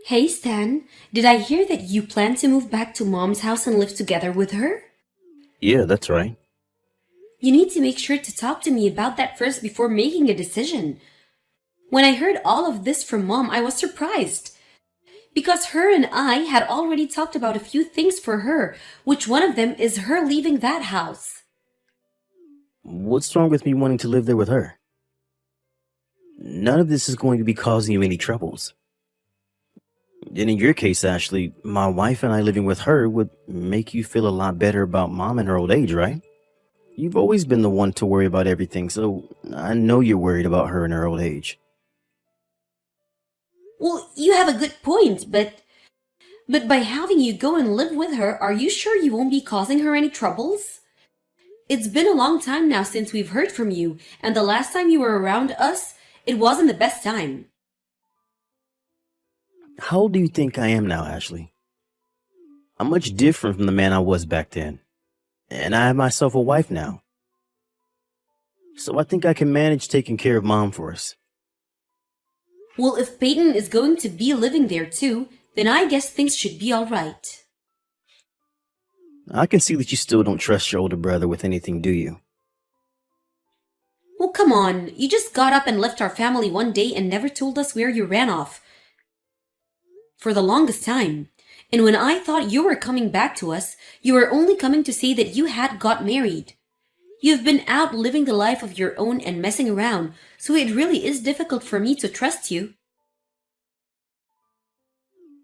Hey Stan, did I hear that you plan to move back to mom's house and live together with her? Yeah, that's right. You need to make sure to talk to me about that first before making a decision. When I heard all of this from mom, I was surprised. Because her and I had already talked about a few things for her, which one of them is her leaving that house. What's wrong with me wanting to live there with her? None of this is going to be causing you any troubles. And in your case, Ashley, my wife and I living with her would make you feel a lot better about mom in her old age, right? You've always been the one to worry about everything, so I know you're worried about her in her old age. Well, you have a good point, but by having you go and live with her, are you sure you won't be causing her any troubles? It's been a long time now since we've heard from you, and the last time you were around us, it wasn't the best time. How old do you think I am now, Ashley? I'm much different from the man I was back then. And I have myself a wife now. So I think I can manage taking care of mom for us. Well, if Peyton is going to be living there too, then I guess things should be alright. I can see that you still don't trust your older brother with anything, do you? Well, come on, you just got up and left our family one day and never told us where you ran off. For the longest time. And when I thought you were coming back to us, you were only coming to say that you had got married. You've been out living the life of your own and messing around, so it really is difficult for me to trust you.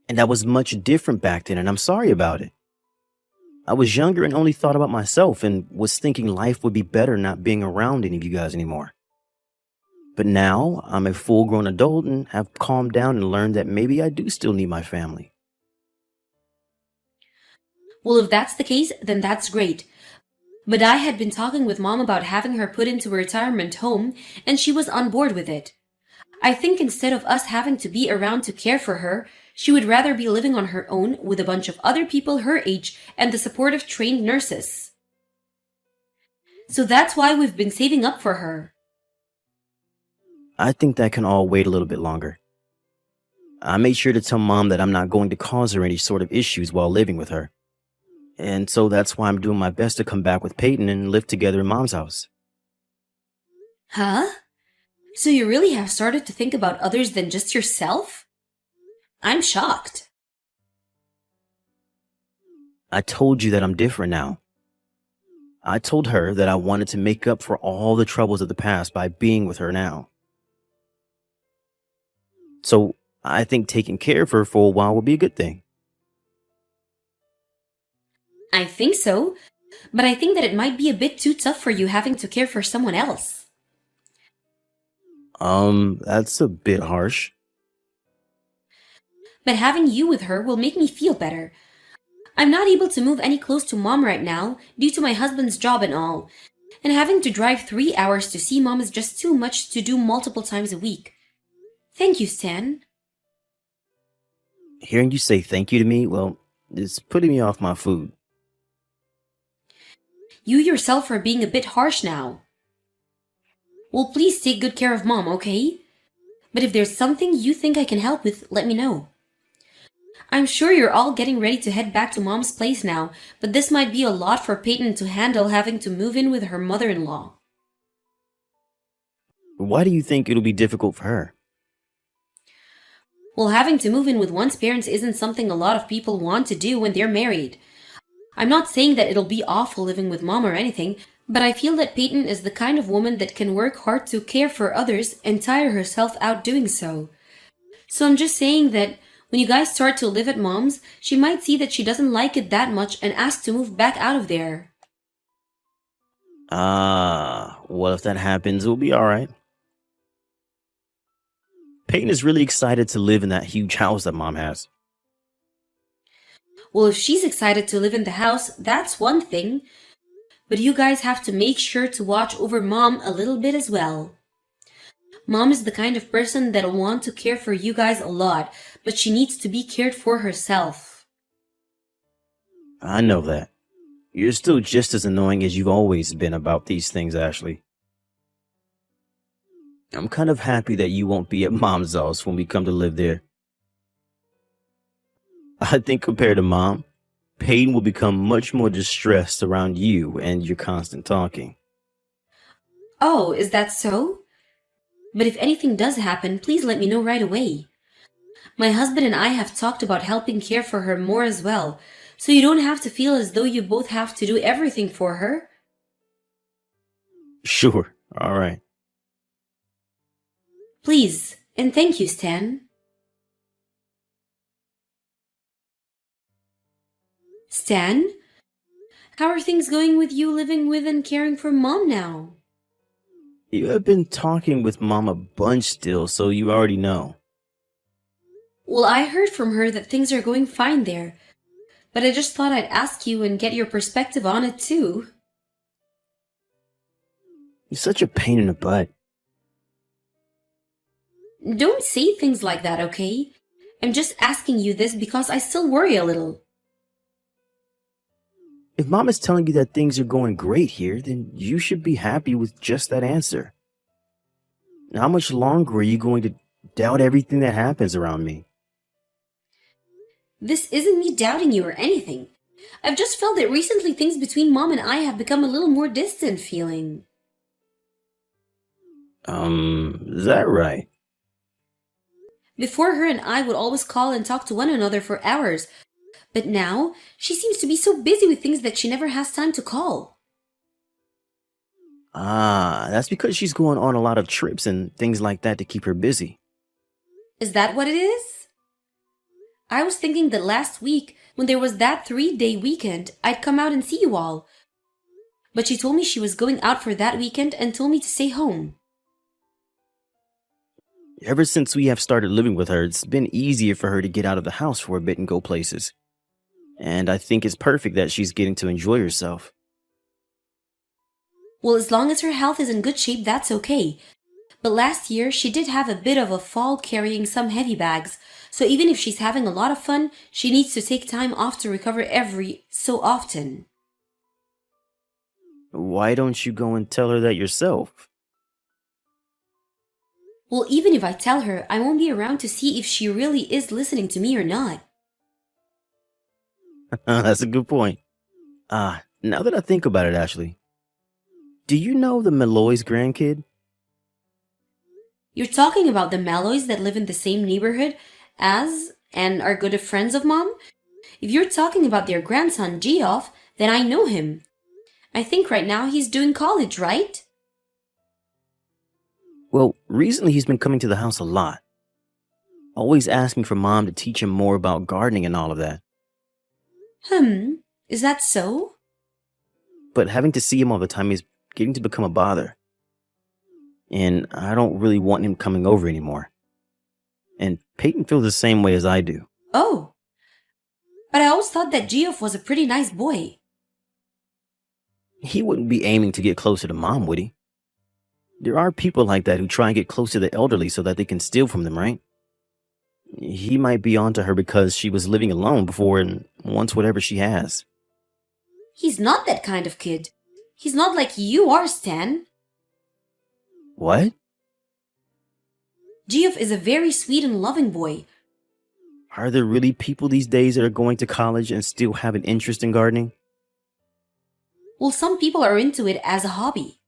And I was much different back then, and I'm sorry about it. I was younger and only thought about myself and was thinking life would be better not being around any of you guys anymore. But now I'm a full-grown adult and have calmed down and learned that maybe I do still need my family. Well, if that's the case, then that's great. But I had been talking with mom about having her put into a retirement home, and she was on board with it. I think instead of us having to be around to care for her, she would rather be living on her own with a bunch of other people her age and the support of trained nurses. So that's why we've been saving up for her. I think that can all wait a little bit longer. I made sure to tell mom that I'm not going to cause her any sort of issues while living with her. And so that's why I'm doing my best to come back with Peyton and live together in mom's house. Huh? So you really have started to think about others than just yourself? I'm shocked. I told you that I'm different now. I told her that I wanted to make up for all the troubles of the past by being with her now. So I think taking care of her for a while will be a good thing. I think so, but I think that it might be a bit too tough for you having to care for someone else. That's a bit harsh. But having you with her will make me feel better. I'm not able to move any close to mom right now due to my husband's job and all, and having to drive 3 hours to see mom is just too much to do multiple times a week. Thank you, Stan. Hearing you say thank you to me, well, it's putting me off my food. You yourself are being a bit harsh now. Well, please take good care of mom, okay? But if there's something you think I can help with, let me know. I'm sure you're all getting ready to head back to mom's place now, but this might be a lot for Peyton to handle having to move in with her mother-in-law. Why do you think it'll be difficult for her? Well, having to move in with one's parents isn't something a lot of people want to do when they're married. I'm not saying that it'll be awful living with mom or anything, but I feel that Peyton is the kind of woman that can work hard to care for others and tire herself out doing so. So I'm just saying that when you guys start to live at mom's, she might see that she doesn't like it that much and ask to move back out of there. Well, if that happens, it'll be alright. Peyton is really excited to live in that huge house that mom has. Well, if she's excited to live in the house, that's one thing. But you guys have to make sure to watch over mom a little bit as well. Mom is the kind of person that'll want to care for you guys a lot, but she needs to be cared for herself. I know that. You're still just as annoying as you've always been about these things, Ashley. I'm kind of happy that you won't be at mom's house when we come to live there. I think compared to mom, Peyton will become much more distressed around you and your constant talking. Oh, is that so? But if anything does happen, please let me know right away. My husband and I have talked about helping care for her more as well, so you don't have to feel as though you both have to do everything for her. Sure, all right. Please, and thank you, Stan. Stan, how are things going with you living with and caring for mom now? You have been talking with mom a bunch still, so you already know. Well, I heard from her that things are going fine there, but I just thought I'd ask you and get your perspective on it too. You're such a pain in the butt. Don't say things like that, okay? I'm just asking you this because I still worry a little. If mom is telling you that things are going great here, then you should be happy with just that answer. How much longer are you going to doubt everything that happens around me? This isn't me doubting you or anything. I've just felt that recently things between mom and I have become a little more distant feeling. Is that right? Before her and I would always call and talk to one another for hours, but now she seems to be so busy with things that she never has time to call. Ah, that's because she's going on a lot of trips and things like that to keep her busy. Is that what it is? I was thinking that last week, when there was that 3-day weekend, I'd come out and see you all. But she told me she was going out for that weekend and told me to stay home. Ever since we have started living with her, it's been easier for her to get out of the house for a bit and go places. And I think it's perfect that she's getting to enjoy herself. Well, as long as her health is in good shape, that's okay. But last year, she did have a bit of a fall carrying some heavy bags, so even if she's having a lot of fun, she needs to take time off to recover every so often. Why don't you go and tell her that yourself? Well, even if I tell her, I won't be around to see if she really is listening to me or not. That's a good point. Now that I think about it, Ashley, do you know the Malloy's grandkid? You're talking about the Malloys that live in the same neighborhood as and are good friends of mom? If you're talking about their grandson, Geoff, then I know him. I think right now he's doing college, right? Well, recently he's been coming to the house a lot, always asking for mom to teach him more about gardening and all of that. Is that so? But having to see him all the time is getting to become a bother. And I don't really want him coming over anymore. And Peyton feels the same way as I do. Oh, but I always thought that Geoff was a pretty nice boy. He wouldn't be aiming to get closer to mom, would he? There are people like that who try and get close to the elderly so that they can steal from them, right? He might be onto her because she was living alone before and wants whatever she has. He's not that kind of kid. He's not like you are, Stan. What? Geoff is a very sweet and loving boy. Are there really people these days that are going to college and still have an interest in gardening? Well, some people are into it as a hobby.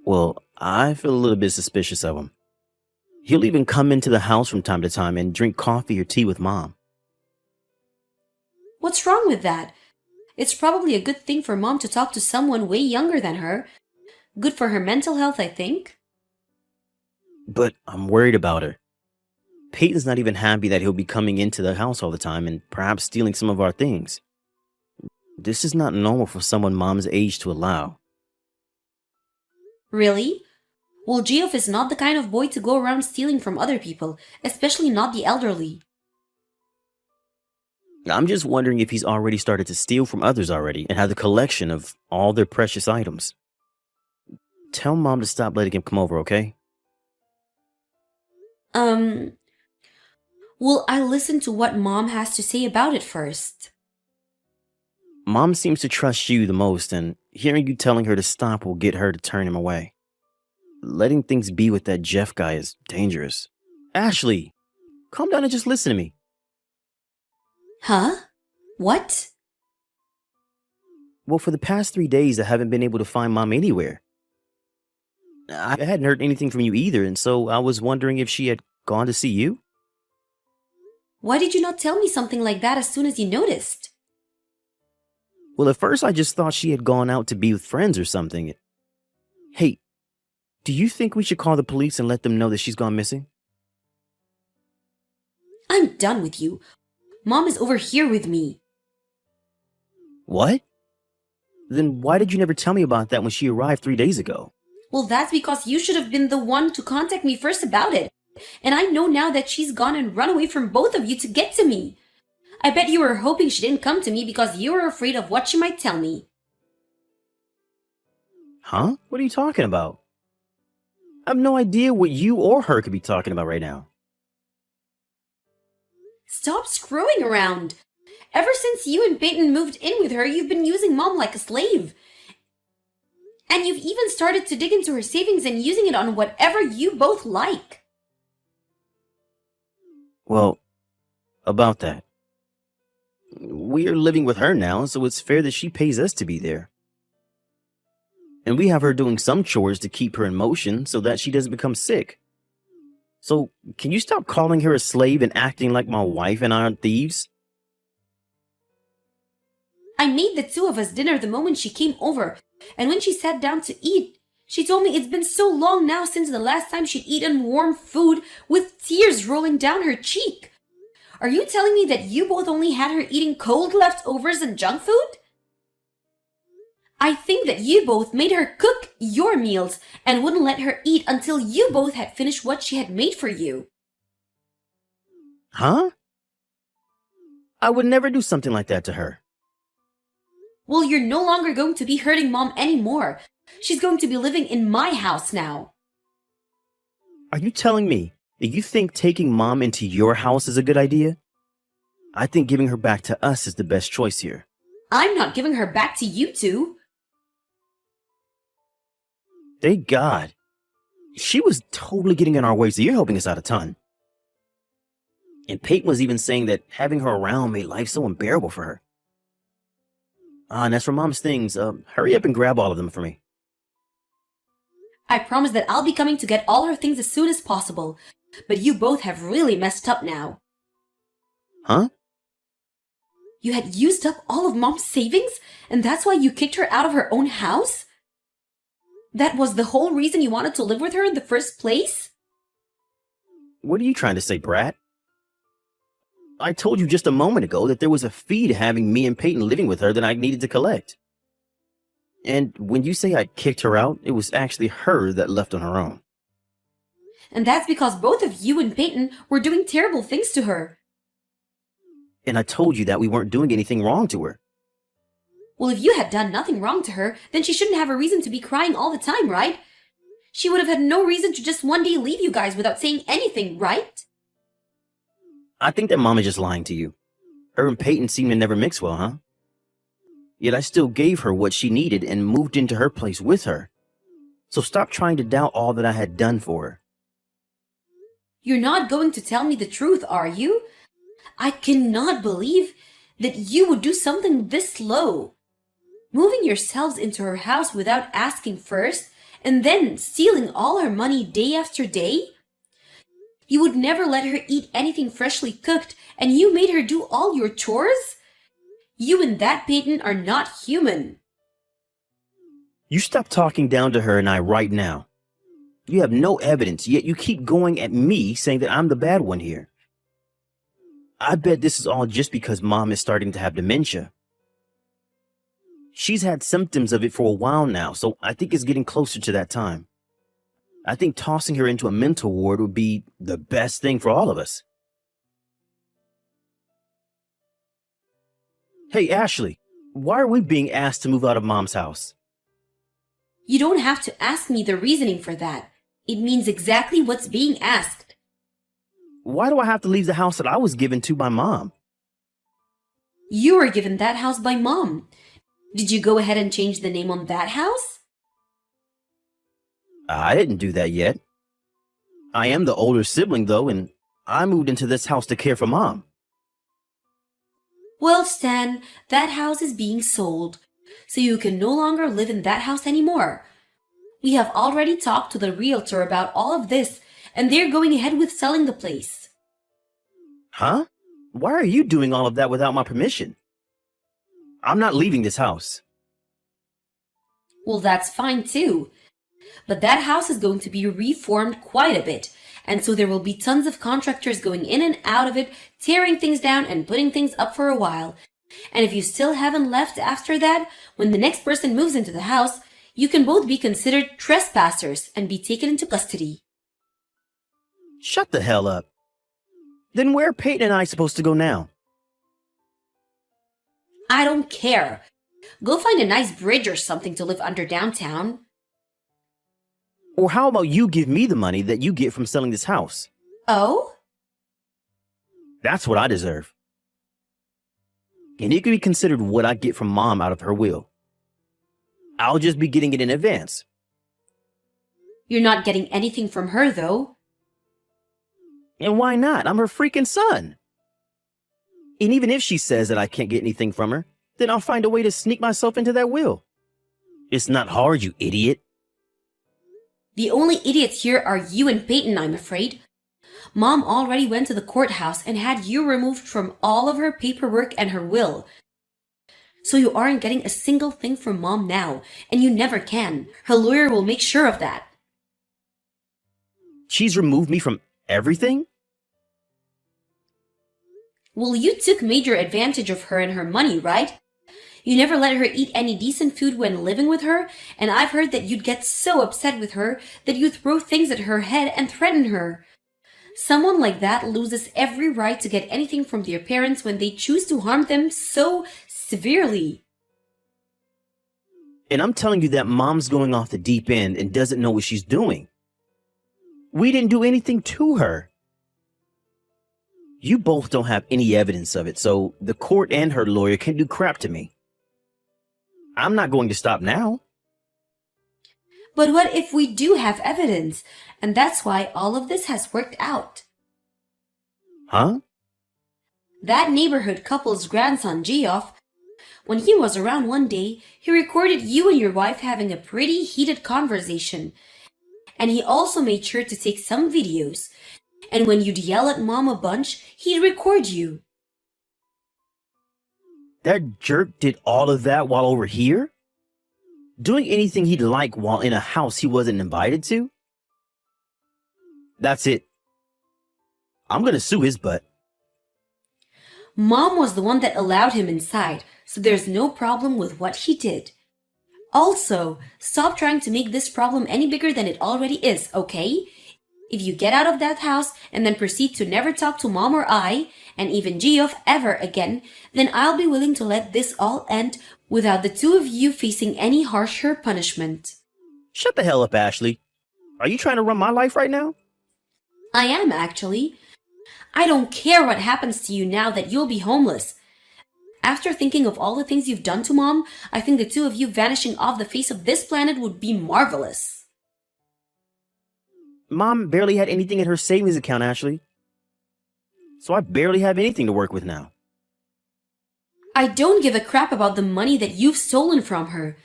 Well, I feel a little bit suspicious of him. He'll even come into the house from time to time and drink coffee or tea with mom. What's wrong with that? It's probably a good thing for mom to talk to someone way younger than her. Good for her mental health, I think. But I'm worried about her. Peyton's not even happy that he'll be coming into the house all the time and perhaps stealing some of our things. This is not normal for someone mom's age to allow. Really? Well, Geoff is not the kind of boy to go around stealing from other people, especially not the elderly. I'm just wondering if he's already started to steal from others already and has a collection of all their precious items. Tell mom to stop letting him come over, okay? Well, I'll listen to what mom has to say about it first. Mom seems to trust you the most, and hearing you telling her to stop will get her to turn him away. Letting things be with that Jeff guy is dangerous. Ashley, calm down and just listen to me. Huh? What? Well, for the past 3 days, I haven't been able to find Mom anywhere. I hadn't heard anything from you either, and so I was wondering if she had gone to see you? Why did you not tell me something like that as soon as you noticed? Well, at first I just thought she had gone out to be with friends or something. Hey, do you think we should call the police and let them know that she's gone missing? I'm done with you. Mom is over here with me. What? Then why did you never tell me about that when she arrived 3 days ago? Well, that's because you should have been the one to contact me first about it. And I know now that she's gone and run away from both of you to get to me. I bet you were hoping she didn't come to me because you were afraid of what she might tell me. Huh? What are you talking about? I have no idea what you or her could be talking about right now. Stop screwing around. Ever since you and Peyton moved in with her, you've been using Mom like a slave. And you've even started to dig into her savings and using it on whatever you both like. Well, about that. We are living with her now, so it's fair that she pays us to be there. And we have her doing some chores to keep her in motion so that she doesn't become sick. So, can you stop calling her a slave and acting like my wife and I aren't thieves? I made the two of us dinner the moment she came over, and when she sat down to eat, she told me it's been so long now since the last time she'd eaten warm food with tears rolling down her cheek. Are you telling me that you both only had her eating cold leftovers and junk food? I think that you both made her cook your meals and wouldn't let her eat until you both had finished what she had made for you. Huh? I would never do something like that to her. Well, you're no longer going to be hurting Mom anymore. She's going to be living in my house now. Are you telling me that you think taking Mom into your house is a good idea? I think giving her back to us is the best choice here. I'm not giving her back to you two. Thank God. She was totally getting in our way, so you're helping us out a ton. And Peyton was even saying that having her around made life so unbearable for her. And as for Mom's things, hurry up and grab all of them for me. I promise that I'll be coming to get all her things as soon as possible. But you both have really messed up now. Huh? You had used up all of Mom's savings, and that's why you kicked her out of her own house? That was the whole reason you wanted to live with her in the first place? What are you trying to say, Brat? I told you just a moment ago that there was a fee to having me and Peyton living with her that I needed to collect. And when you say I kicked her out, it was actually her that left on her own. And that's because both of you and Peyton were doing terrible things to her. And I told you that we weren't doing anything wrong to her. Well, if you had done nothing wrong to her, then she shouldn't have a reason to be crying all the time, right? She would have had no reason to just one day leave you guys without saying anything, right? I think that Mom is just lying to you. Her and Peyton seem to never mix well, huh? Yet I still gave her what she needed and moved into her place with her. So stop trying to doubt all that I had done for her. You're not going to tell me the truth, are you? I cannot believe that you would do something this low. Moving yourselves into her house without asking first, and then stealing all her money day after day? You would never let her eat anything freshly cooked, and you made her do all your chores? You and that Peyton are not human. You stop talking down to her and I right now. You have no evidence, yet you keep going at me saying that I'm the bad one here. I bet this is all just because Mom is starting to have dementia. She's had symptoms of it for a while now, so I think it's getting closer to that time. I think tossing her into a mental ward would be the best thing for all of us. Hey, Ashley, why are we being asked to move out of Mom's house? You don't have to ask me the reasoning for that. It means exactly what's being asked. Why do I have to leave the house that I was given to by Mom? You were given that house by Mom. Did you go ahead and change the name on that house? I didn't do that yet. I am the older sibling, though, and I moved into this house to care for Mom. Well, Stan, that house is being sold, so you can no longer live in that house anymore. We have already talked to the realtor about all of this, and they're going ahead with selling the place. Huh? Why are you doing all of that without my permission? I'm not leaving this house. Well, that's fine too. But that house is going to be reformed quite a bit, and so there will be tons of contractors going in and out of it, tearing things down and putting things up for a while. And if you still haven't left after that, when the next person moves into the house, you can both be considered trespassers and be taken into custody. Shut the hell up. Then where are Peyton and I supposed to go now? I don't care. Go find a nice bridge or something to live under downtown. Or how about you give me the money that you get from selling this house? Oh? That's what I deserve. And it could be considered what I get from Mom out of her will. I'll just be getting it in advance. You're not getting anything from her, though. And why not? I'm her freaking son. And even if she says that I can't get anything from her, then I'll find a way to sneak myself into that will. It's not hard, you idiot. The only idiots here are you and Peyton, I'm afraid. Mom already went to the courthouse and had you removed from all of her paperwork and her will. So you aren't getting a single thing from Mom now, and you never can. Her lawyer will make sure of that. She's removed me from everything? Well, you took major advantage of her and her money, right? You never let her eat any decent food when living with her, and I've heard that you'd get so upset with her that you throw things at her head and threaten her. Someone like that loses every right to get anything from their parents when they choose to harm them so severely. And I'm telling you that Mom's going off the deep end and doesn't know what she's doing. We didn't do anything to her. You both don't have any evidence of it, so the court and her lawyer can do crap to me. I'm not going to stop now. But what if we do have evidence? And that's why all of this has worked out. Huh? That neighborhood couple's grandson, Geoff, when he was around one day, he recorded you and your wife having a pretty heated conversation. And he also made sure to take some videos. And when you'd yell at Mom a bunch, he'd record you. That jerk did all of that while over here? Doing anything he'd like while in a house he wasn't invited to? That's it. I'm gonna sue his butt. Mom was the one that allowed him inside, so there's no problem with what he did. Also, stop trying to make this problem any bigger than it already is, okay? If you get out of that house and then proceed to never talk to Mom or I, and even Geoff ever again, then I'll be willing to let this all end without the two of you facing any harsher punishment. Shut the hell up, Ashley. Are you trying to run my life right now? I am, actually. I don't care what happens to you now that you'll be homeless. After thinking of all the things you've done to Mom, I think the two of you vanishing off the face of this planet would be marvelous. Mom barely had anything in her savings account, Ashley. So I barely have anything to work with now. I don't give a crap about the money that you've stolen from her.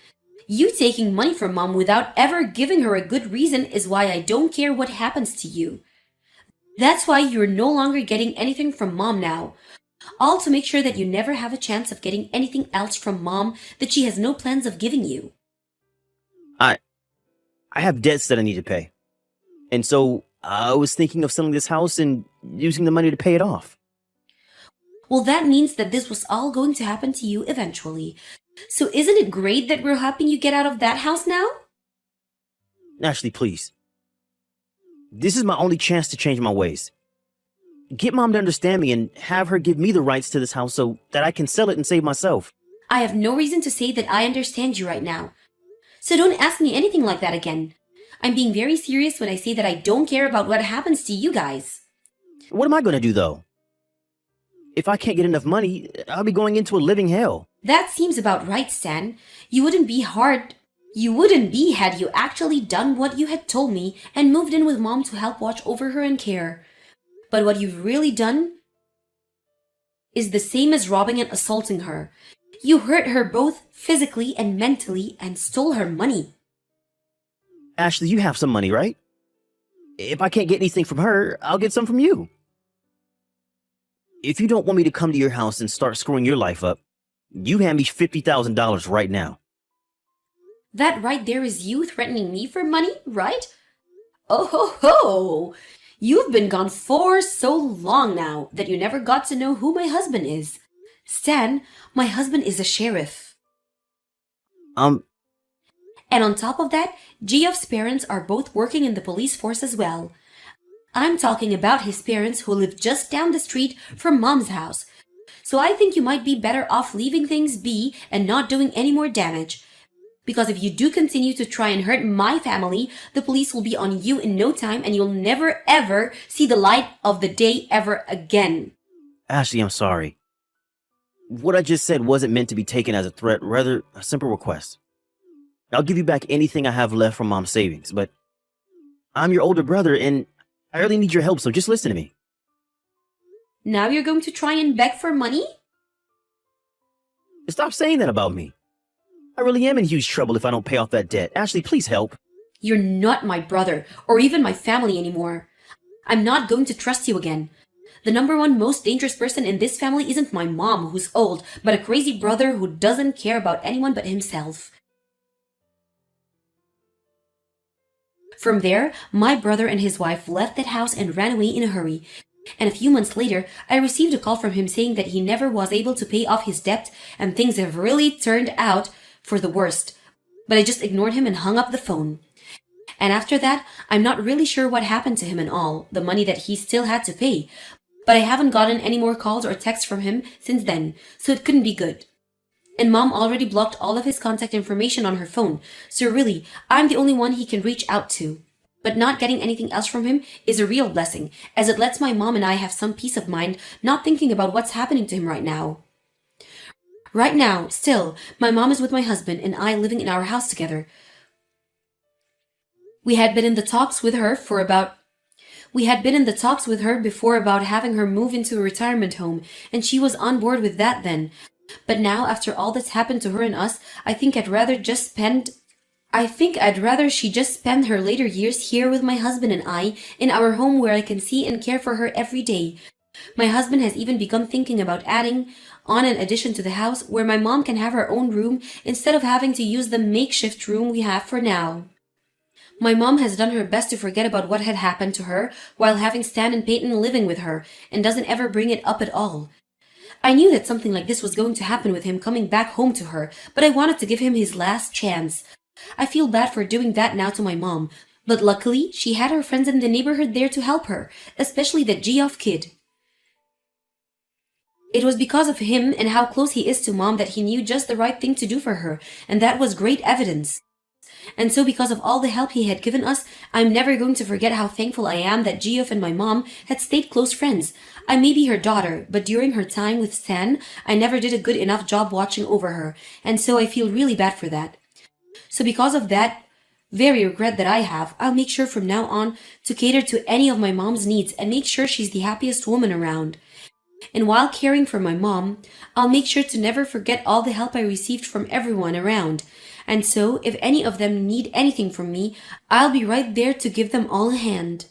You taking money from Mom without ever giving her a good reason is why I don't care what happens to you. That's why you're no longer getting anything from Mom now. All to make sure that you never have a chance of getting anything else from Mom that she has no plans of giving you. I have debts that I need to pay. And so I was thinking of selling this house and using the money to pay it off. Well, that means that this was all going to happen to you eventually. So isn't it great that we're helping you get out of that house now? Ashley, please. This is my only chance to change my ways. Get Mom to understand me and have her give me the rights to this house so that I can sell it and save myself. I have no reason to say that I understand you right now. So don't ask me anything like that again. I'm being very serious when I say that I don't care about what happens to you guys. What am I going to do, though? If I can't get enough money, I'll be going into a living hell. That seems about right, Stan. You wouldn't be had you actually done what you had told me and moved in with Mom to help watch over her and care. But what you've really done is the same as robbing and assaulting her. You hurt her both physically and mentally and stole her money. Ashley, you have some money, right? If I can't get anything from her, I'll get some from you. If you don't want me to come to your house and start screwing your life up, you hand me $50,000 right now. That right there is you threatening me for money, right? Oh ho ho! You've been gone for so long now that you never got to know who my husband is. Stan, my husband is a sheriff. And on top of that, Geoff's parents are both working in the police force as well. I'm talking about his parents who live just down the street from Mom's house. So I think you might be better off leaving things be and not doing any more damage. Because if you do continue to try and hurt my family, the police will be on you in no time and you'll never ever see the light of the day ever again. Ashley, I'm sorry. What I just said wasn't meant to be taken as a threat, rather a simple request. I'll give you back anything I have left from Mom's savings, but I'm your older brother and I really need your help, so just listen to me. Now you're going to try and beg for money? Stop saying that about me. I really am in huge trouble if I don't pay off that debt. Ashley, please help. You're not my brother or even my family anymore. I'm not going to trust you again. The number one most dangerous person in this family isn't my mom, who's old, but a crazy brother who doesn't care about anyone but himself. From there, my brother and his wife left that house and ran away in a hurry. And a few months later, I received a call from him saying that he never was able to pay off his debt and things have really turned out for the worst. But I just ignored him and hung up the phone. And after that, I'm not really sure what happened to him and all, the money that he still had to pay. But I haven't gotten any more calls or texts from him since then, so it couldn't be good. And Mom already blocked all of his contact information on her phone, so really, I'm the only one he can reach out to. But not getting anything else from him is a real blessing, as it lets my mom and I have some peace of mind not thinking about what's happening to him right now. Right now, still, my mom is with my husband and I living in our house together. We had been in the talks with her before about having her move into a retirement home, and she was on board with that then. But now, after all that's happened to her and us, I think I'd rather she just spend her later years here with my husband and I in our home where I can see and care for her every day. My husband has even begun thinking about adding on an addition to the house where my mom can have her own room instead of having to use the makeshift room we have for now. My mom has done her best to forget about what had happened to her while having Stan and Peyton living with her and doesn't ever bring it up at all. I knew that something like this was going to happen with him coming back home to her, but I wanted to give him his last chance. I feel bad for doing that now to my mom, but luckily she had her friends in the neighborhood there to help her, especially that Geoff kid. It was because of him and how close he is to Mom that he knew just the right thing to do for her, and that was great evidence. And so because of all the help he had given us, I'm never going to forget how thankful I am that Geoff and my mom had stayed close friends. I may be her daughter, but during her time with Stan, I never did a good enough job watching over her, and so I feel really bad for that. So because of that very regret that I have, I'll make sure from now on to cater to any of my mom's needs and make sure she's the happiest woman around. And while caring for my mom, I'll make sure to never forget all the help I received from everyone around. And so, if any of them need anything from me, I'll be right there to give them all a hand.